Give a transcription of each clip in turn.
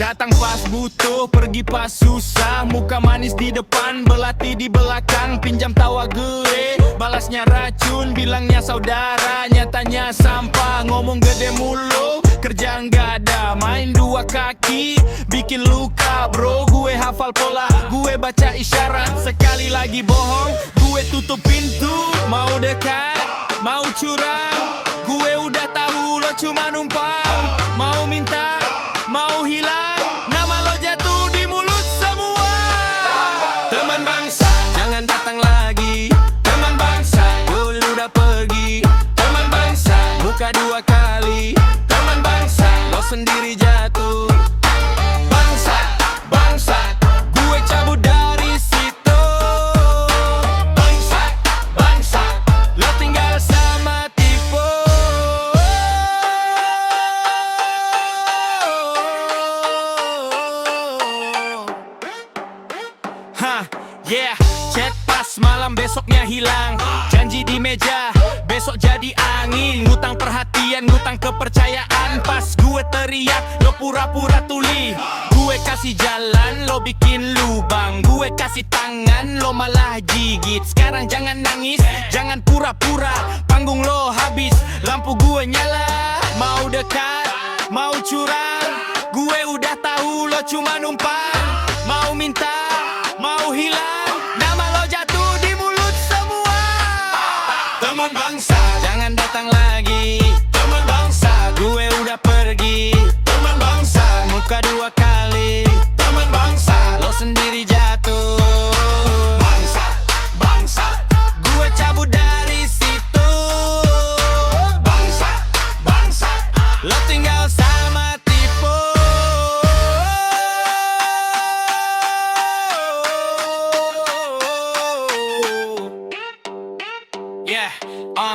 Datang pas butuh, pergi pas susah. Muka manis di depan, belati di belakang. Pinjam tawa gue, balasnya racun. Bilangnya saudara, nyatanya sampah. Ngomong gede mulu, kerja nggak ada. Main dua kaki, bikin luka bro. Gue hafal pola, gue baca isyarat. Sekali lagi bohong, gue tutup pintu. Mau dekat, mau curang, gue udah tahu lo cuma numpang. Mau minta, mau hilang, nama lo jatuh di mulut semua. Teman bangsa, jangan datang lagi. Teman bangsa, gue udah pergi. Teman bangsa, buka dua kali. Teman bangsa, lo sendiri jatuh. Bangsa, bangsa, gue cabut dari situ. Bangsa, bangsa, lo tinggal sama tipu. Yeah, chat pas malam besoknya hilang. Janji di meja, besok jadi angin. Ngutang perhatian, ngutang kepercayaan. Pas gue teriak, lo pura-pura tuli. Gue kasih jalan, lo bikin lubang. Gue kasih tangan, lo malah gigit. Sekarang jangan nangis, jangan pura-pura. Panggung lo habis, lampu gue nyala. Mau dekat, mau curang, gue udah tahu lo cuma numpang. Mau minta, mau hilang, nama lo jatuh di mulut semua. Teman bangsa, jangan datang lagi. Teman bangsa, gue udah pergi. Teman bangsa, muka dua kali. Teman bangsa, lo sendiri jatuh. Bangsa, bangsa, gue cabut dari situ. Bangsa, bangsa, lo tinggal sama tipu.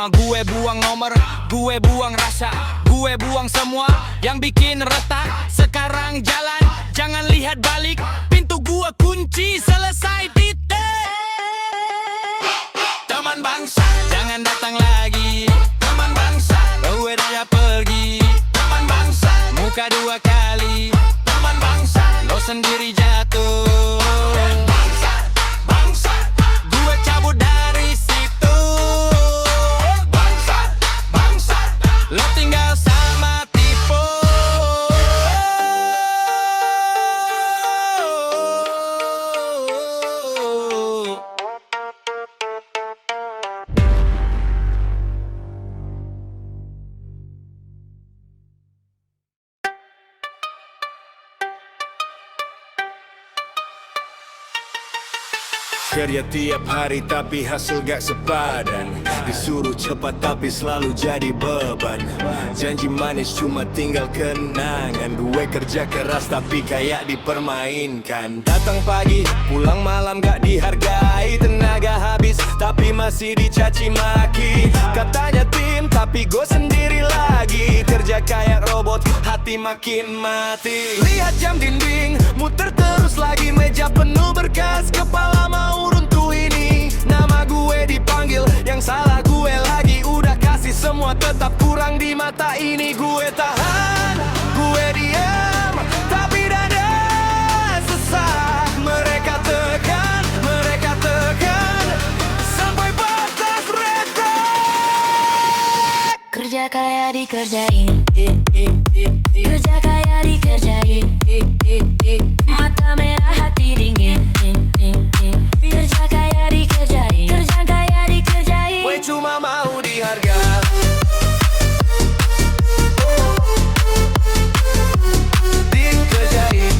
Gue buang nomor, gue buang rasa, gue buang semua yang bikin retak. Sekarang jalan, jangan lihat balik. Pintu gue kunci, selesai titik. Teman bangsa, jangan datang lagi. Teman bangsa, gue udah pergi. Teman bangsa, muka dua kali. Teman bangsa, lo sendiri jatuh. Bangsa, bangsa, gue cabut dari situ. Lo tinggal sama tipu. Kerja tiap hari tapi hasil gak sepadan. Disuruh cepat tapi selalu jadi beban. Janji manis cuma tinggal kenangan. Gue kerja keras tapi kayak dipermainkan. Datang pagi, pulang malam gak dihargai. Tenaga habis tapi masih dicaci maki. Katanya tim tapi gue sendiri lagi. Kerja kayak robot, hati makin mati. Lihat jam dinding, muter terus lagi. Meja penuh berkas, kepala mau runtuh ini. Nama gue dipanggil, yang salah gue lagi. Udah kasih semua tetap kurang di mata ini. Gue tahan, gue diam, tapi dada sesak. Mereka tekan, sampai batas retak. Kerja kayak dikerjain, kerja kayak dikerjain. Mata merah hati dingin. Kerja kayak dikerjain, kerja kayak dikerjain. Gue cuma mau dihargai. Dikerjain.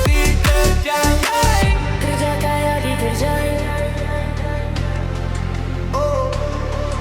Dikerjain. Kerja kayak dikerjain.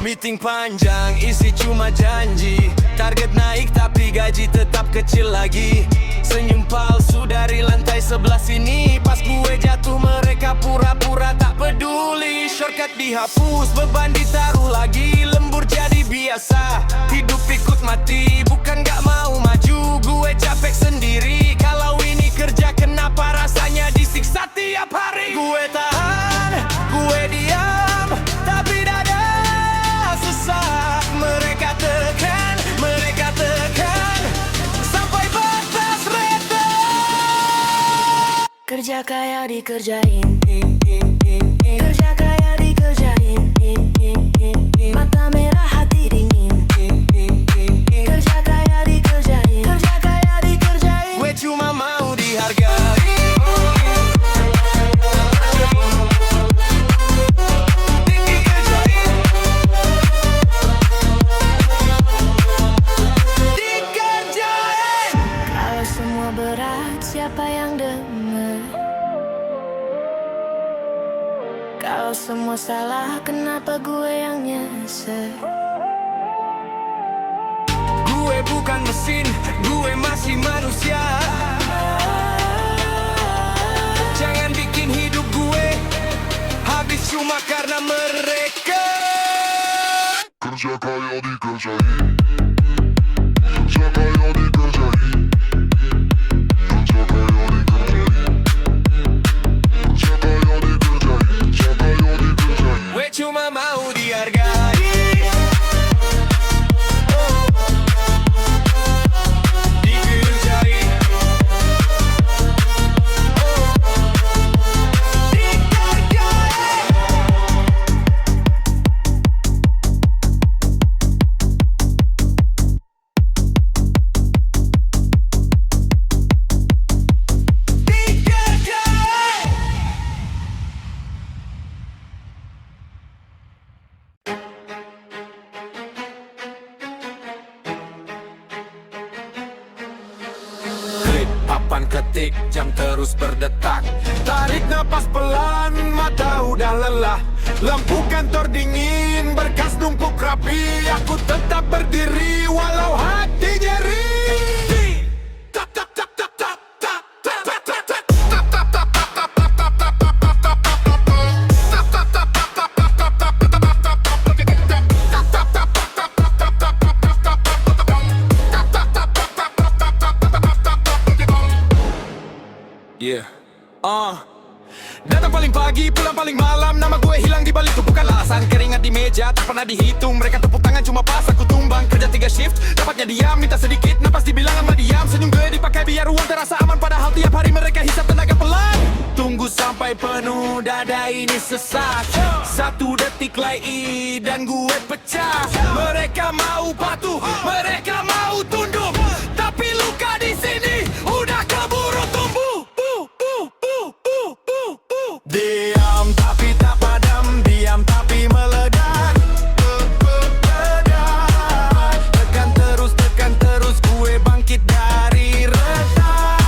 Meeting panjang, isi cuma janji. Target naik tapi gaji tetap kecil lagi. Senyum palsu dari lantai sebelah sini. Pas gue jatuh mereka pura-pura tak peduli. Shortcut dihapus, beban ditaruh lagi. Lembur jadi biasa, hidup ikut mati. Bukan gak mau maju, gue capek sendiri. Kalau ini kerja kenapa rasanya disiksa tiap hari. Gue tahan, gue diam, tapi dada sesak. Mereka tekan, Kerja kayak dikerjain, kerja kayak dikerjain, mata merah hati dingin. Kerja kayak dikerjain, kerja kayak dikerjain. Gue cuma mau dihargai. Dikerjain. Kalau semua berat, siapa yang denger? Kalau semua salah, kenapa gue yang nyesel? Gue bukan mesin, gue masih manusia. Jangan bikin hidup gue habis cuma karena mereka. Kerja kayak dikerjain, kerja kayak dikerjain, kerja kayak dikerjain, kerja kayak dikerjain, kerja kayak dikerjain. Gue cuma mau dihargai. Dikerjain. Klik, papan ketik, jam terus berdetak. Tarik napas pelan, mata udah lelah. Lampu kantor dingin, berkas numpuk rapi. Aku tetap berdiri walau hati nyeri. Tap, tap, tap, tap, tap, tap, tap, tap, tap, tap. Yeah. Datang paling pagi, pulang paling malam. Nama gue hilang di balik tumpukan alasan. Keringat di meja, tak pernah dihitung. Mereka tepuk tangan cuma pas aku tumbang. Kerja 3 shift, dapatnya diam. Minta sedikit, napas dibilang sama diam. Senyum gue dipakai biar uang terasa aman. Padahal tiap hari mereka hisap tenaga pelan. Tunggu sampai penuh, dada ini sesak. 1 detik lagi dan gue pecah. Mereka mau patuh, mereka mau tunduk. Tapi luka di sini udah keburu tumbuh. Diam tapi tak padam, diam tapi meledak. Meledak. Tekan terus, gue bangkit dari retak.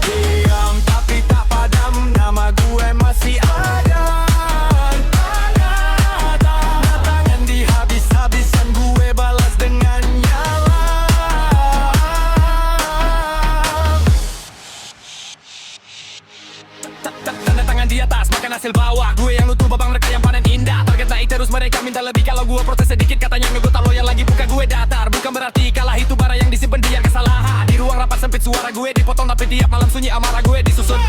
Diam tapi tak padam, nama gue masih ada. Tangan dihabis-habisan, gue balas dengan nyala. Tanda tangan di atas, makan hasil bawah. Gue yang nutup babang mereka yang panen indah. Target naik terus, mereka minta lebih. Kalau gue protes sedikit, katanya ngegot loyal lagi. Buka gue datar, bukan berarti kalah. Itu bara yang disimpan biar kesalahan. Di ruang rapat sempit, suara gue dipotong. Tapi tiap malam sunyi, amarah gue disusun.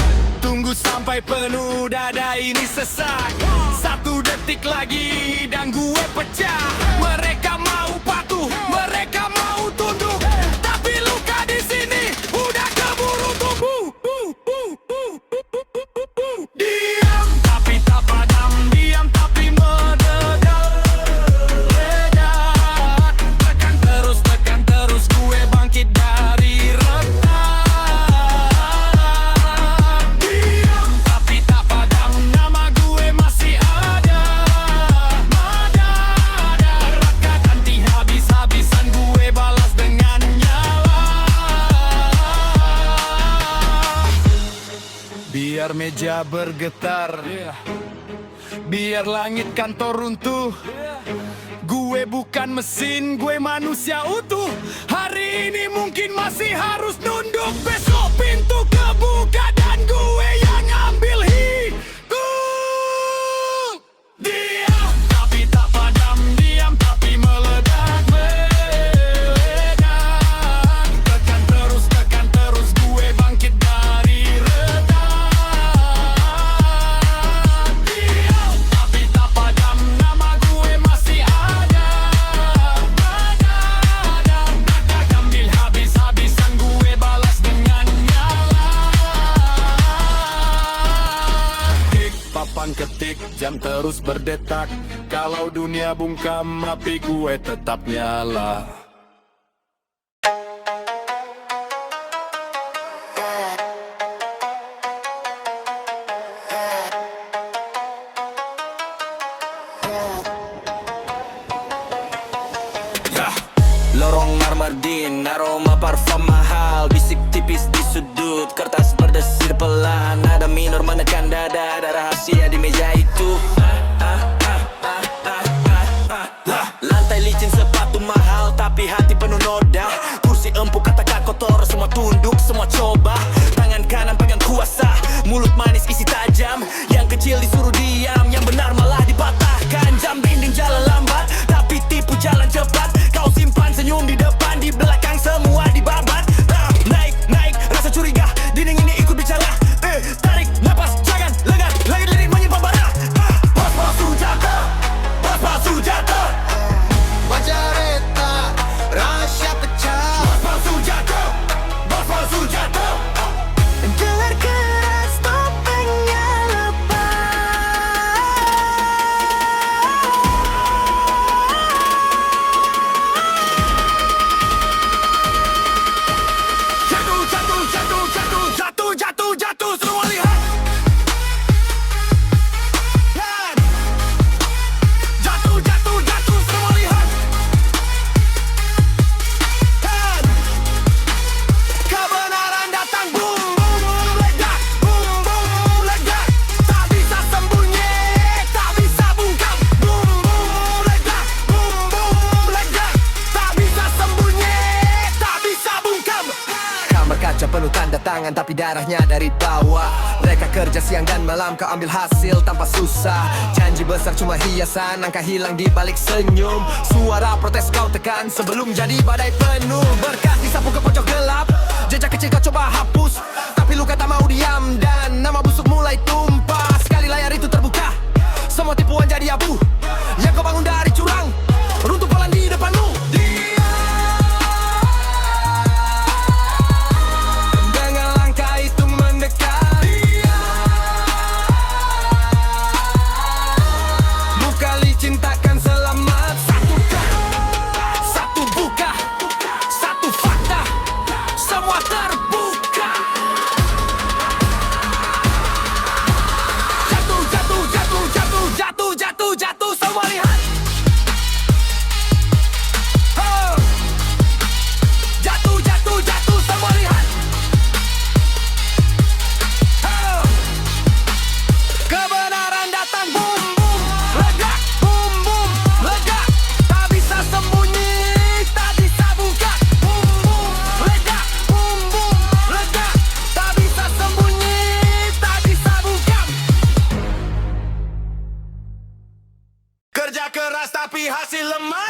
Tunggu sampai penuh, dada ini sesak. 1 detik lagi dan gue pecah. Mereka mau patuh, mereka mau tunduk. Tapi luka di sini udah keburu tumbuh. Diam tapi tak padam, diam tapi meledak. Ledak. Tekan terus, gue bangkit dari retak. Diam tapi tak padam, nama gue masih ada. Rekat anti habis-habisan, gue balas dengan nyala. Biar meja bergetar, biar langit kantor runtuh. Gue bukan mesin, gue manusia utuh. Hari ini mungkin masih harus nunduk. Besok pintu kebuka dan gue yang ambil hidup. Diam tapi tak padam, diam tapi meledak. Meledak. Tekan terus, gue bangkit dari retak. Diam tapi tak padam, nama gue masih ada. Ambil habis-habisan, gue balas dengan berketik, jam terus berdetak. Kalau dunia bungkam, api gue tetap nyala. Lorong Marmardin, aroma parfum mahal. Bisik tipis di sudut, kertas berdesir pelan. Nada minor menekan dada, ada rahasia di meja itu. Lantai licin, sepatu mahal, tapi hati penuh noda. Kursi empuk, kata-kata kotor, semua tunduk, semua coba. Tangan kanan pegang kuasa, mulut manis isi tajam. Yang kecil disuruh diam, yang benar malah dipatahkan. Jam dinding jalan lambat, tapi tipu jalan cepat. Kau simpan senyum di depan, di belakang semua dibabat. Naik, rasa curiga, dinding ini ikut bicara. Tarik napas, jangan lengah, lagi lirik menyimpan bara. Bos palsu jatuh, bos palsu jatuh. Wajareta, rahasia pecah. Bos palsu jatuh, bos palsu jatuh. Dengar keras topengnya lepas. Jatuh, semua lihat. Jatuh, semua lihat. Kebenaran datang, boom, boom, meledak. Boom, boom, meledak. Tak bisa sembunyi, tak bisa bungkam. Boom, boom, meledak. Boom, boom, meledak. Tak bisa sembunyi, tak bisa bungkam. Kamar kaca penuh tanda tangan tapi darahnya dari bawah. Mereka kerja siang dan malam, kau ambil hasil tanpa susah. Janji besar cuma hiasan, angka hilang di balik senyum. Suara protes kau tekan sebelum jadi badai penuh. Berkas disapu ke pojok gelap, jejak kecil kau coba hapus, tapi luka tak mau diam dan nama busuk mulai tumpah. Sekali layar itu terbuka, semua tipuan jadi abu. Yang kau bangun dari curang, runtuh pelan di depanmu. Dengan langkah itu mendekat, buka licin takkan selamat. Satu buka, satu fakta, semua terbuka. Jatuh, semua lihat. Oh. Jatuh, semua lihat. Oh. Kebenaran datang, boom, boom, ledak. Boom, boom, ledak. Tak bisa sembunyi, tak bisa buka. Boom, boom, ledak. Boom, boom, ledak. Tak bisa sembunyi, tak bisa buka. Kerja keras tapi hasil lemah.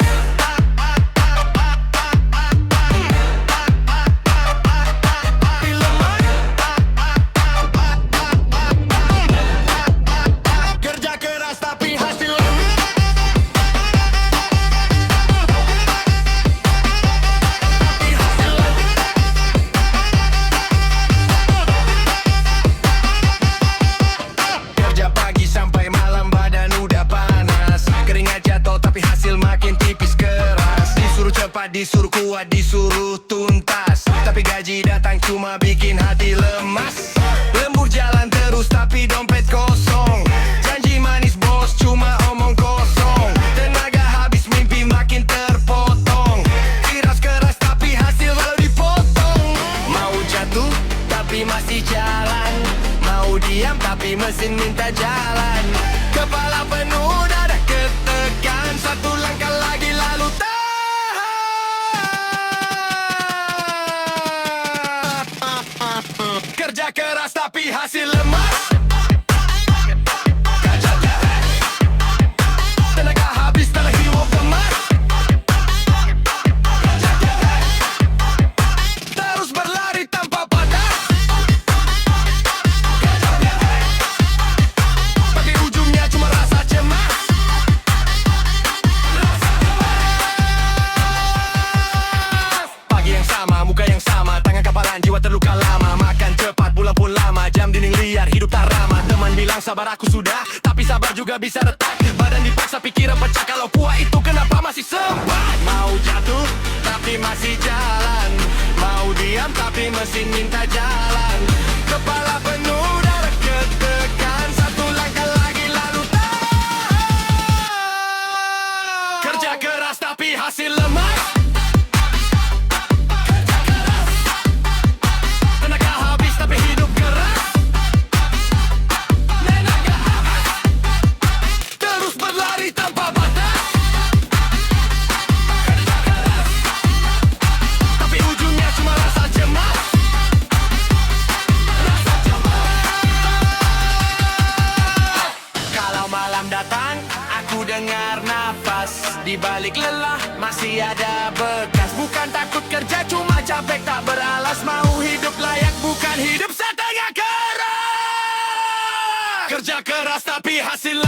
Kerja keras tapi hasil lemah. Kerja pagi sampai malam badan udah panas. Keringat jatuh tapi hasil makin tipis keras. Disuruh cepat, disuruh kuat, disuruh tuntas, tapi gaji datang cuma bikin hati lemas. Lembur jalan terus tapi dompet kosong. Janji manis bos cuma omong kosong. Tenaga habis, mimpi makin terpotong. Keras tapi hasil malah dipotong. Mau jatuh tapi masih jalan, mau diam tapi mesin minta jalan. Kepala penuh dada ketekan, satu langkah lagi lalu tahan. Kerja keras tapi hasil lemas. Tenaga habis, terhirup kemas. Terus berlari tanpa patah, tapi ujungnya cuma rasa cemas. Pagi yang sama, muka yang sama, tangan kapalan, jiwa terluka lama. Makan cepat, pulang pun lama, jam dinding liar, hidup tak ramah. Teman bilang sabar aku sudah, tapi juga bisa retak. Badan dipaksa pikiran pecah, kalau kuah itu kenapa masih sempat? Mau jatuh tapi masih jalan, mau diam tapi mesin minta jalan. Kepala penuh darah ketekan, satu langkah lagi lalu tahan. Kerja keras tapi hasil lemah. Tenaga habis tapi hidup keras. Tenaga habis, terus berlari tanpa batas. Kerja keras, tapi ujungnya cuma rasa cemas. Rasa cemas. Kalau malam datang, aku dengar nafas. Di balik lelah masih ada bekas. Bukan takut kerja, cuma capek tak beralas. Mau hidup layak, bukan hidup setengah keras. Kerja keras tapi hasil